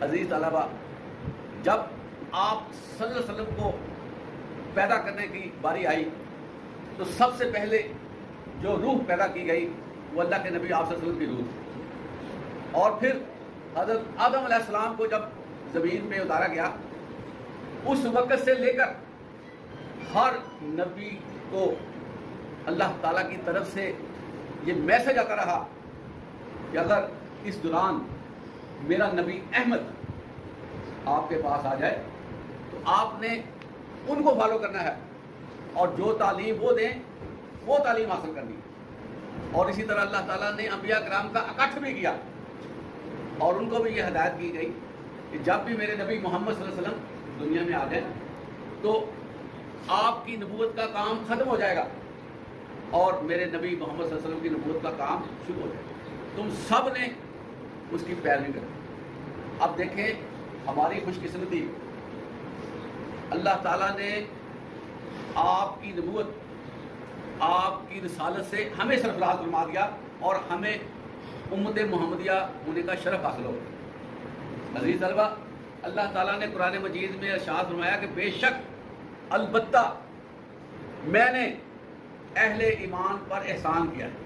عزیز طلبہ، جب آپ صلی اللہ علیہ وسلم کو پیدا کرنے کی باری آئی تو سب سے پہلے جو روح پیدا کی گئی وہ اللہ کے نبی آپ صلی اللہ علیہ وسلم کی روح تھی۔ اور پھر حضرت آدم علیہ السلام کو جب زمین پہ اتارا گیا، اس وقت سے لے کر ہر نبی کو اللہ تعالیٰ کی طرف سے یہ میسج آتا رہا کہ اگر اس دوران میرا نبی احمد آپ کے پاس آ جائے تو آپ نے ان کو فالو کرنا ہے، اور جو تعلیم وہ دیں وہ تعلیم حاصل کرنی ہے۔ اور اسی طرح اللہ تعالیٰ نے انبیاء کرام کا اکٹھ بھی کیا، اور ان کو بھی یہ ہدایت کی گئی کہ جب بھی میرے نبی محمد صلی اللہ علیہ وسلم دنیا میں آ جائیں تو آپ کی نبوت کا کام ختم ہو جائے گا اور میرے نبی محمد صلی اللہ علیہ وسلم کی نبوت کا کام شروع ہو جائے گا، تم سب نے اس کی پیروی کریں۔ اب دیکھیں ہماری خوش قسمتی، اللہ تعالیٰ نے آپ کی نبوت، آپ کی رسالت سے ہمیں سرفراز فرما دیا اور ہمیں امت محمدیہ ہونے کا شرف حاصل ہو۔ عزیز طلبہ، اللہ تعالیٰ نے قرآن مجید میں ارشاد فرمایا کہ بے شک البتہ میں نے اہل ایمان پر احسان کیا ہے۔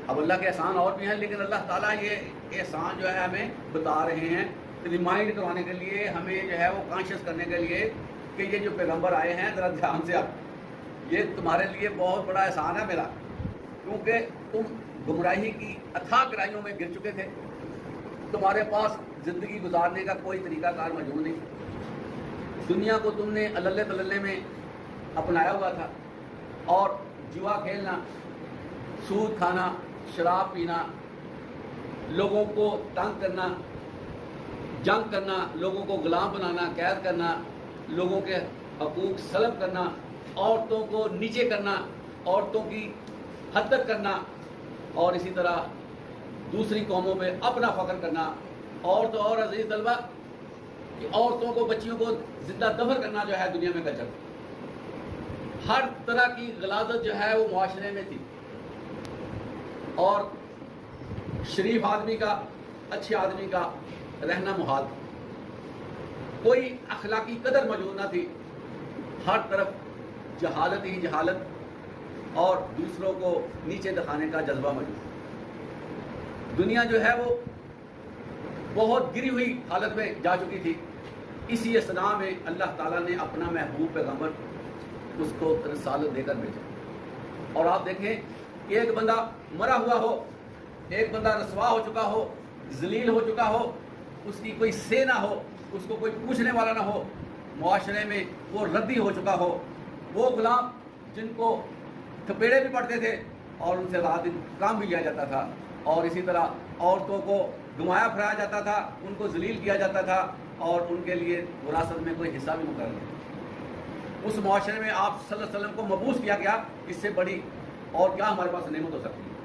اب اللہ کے احسان اور بھی ہیں، لیکن اللہ تعالیٰ یہ احسان جو ہے ہمیں بتا رہے ہیں، ریمائنڈ کروانے کے لیے، ہمیں جو ہے وہ کانشیس کرنے کے لیے کہ یہ جو پیغمبر آئے ہیں ذرا دھیان سے، آپ یہ تمہارے لیے بہت بڑا احسان ہے میرا، کیونکہ تم گمراہی کی اتھاہ گہرائیوں میں گر چکے تھے، تمہارے پاس زندگی گزارنے کا کوئی طریقہ کار موجود نہیں، دنیا کو تم نے اللہ تللے میں اپنایا ہوا تھا، اور جوا کھیلنا، سود کھانا، شراب پینا، لوگوں کو تنگ کرنا، جنگ کرنا، لوگوں کو غلام بنانا، قید کرنا، لوگوں کے حقوق سلب کرنا، عورتوں کو نیچے کرنا، عورتوں کی حد تک کرنا، اور اسی طرح دوسری قوموں میں اپنا فخر کرنا، اور تو اور عزیز طلبہ کہ عورتوں کو، بچیوں کو زندہ دفن کرنا جو ہے دنیا میں کلچر، ہر طرح کی غلاظت جو ہے وہ معاشرے میں تھی، اور شریف آدمی کا، اچھے آدمی کا رہنا محال تھا، کوئی اخلاقی قدر موجود نہ تھی، ہر طرف جہالت ہی جہالت اور دوسروں کو نیچے دکھانے کا جذبہ موجود۔ دنیا جو ہے وہ بہت گری ہوئی حالت میں جا چکی تھی، اسی اثناء میں اللہ تعالیٰ نے اپنا محبوب پیغمبر اس کو رسالت دے کر بھیجا۔ اور آپ دیکھیں کہ ایک بندہ مرا ہوا ہو، ایک بندہ رسوا ہو چکا ہو، ذلیل ہو چکا ہو، اس کی کوئی سے نہ ہو، اس کو کوئی پوچھنے والا نہ ہو، معاشرے میں وہ ردی ہو چکا ہو، وہ غلام جن کو تھپیڑے بھی پڑتے تھے اور ان سے رات دن کام بھی لیا جاتا تھا، اور اسی طرح عورتوں کو گھمایا پھرایا جاتا تھا، ان کو ذلیل کیا جاتا تھا، اور ان کے لیے وراثت میں کوئی حصہ بھی مقرر نہیں۔ اس معاشرے میں آپ صلی اللہ علیہ وسلم کو مبعوث کیا گیا، اس سے بڑی اور کیا ہمارے پاس نعمت ہو سکتی ہے۔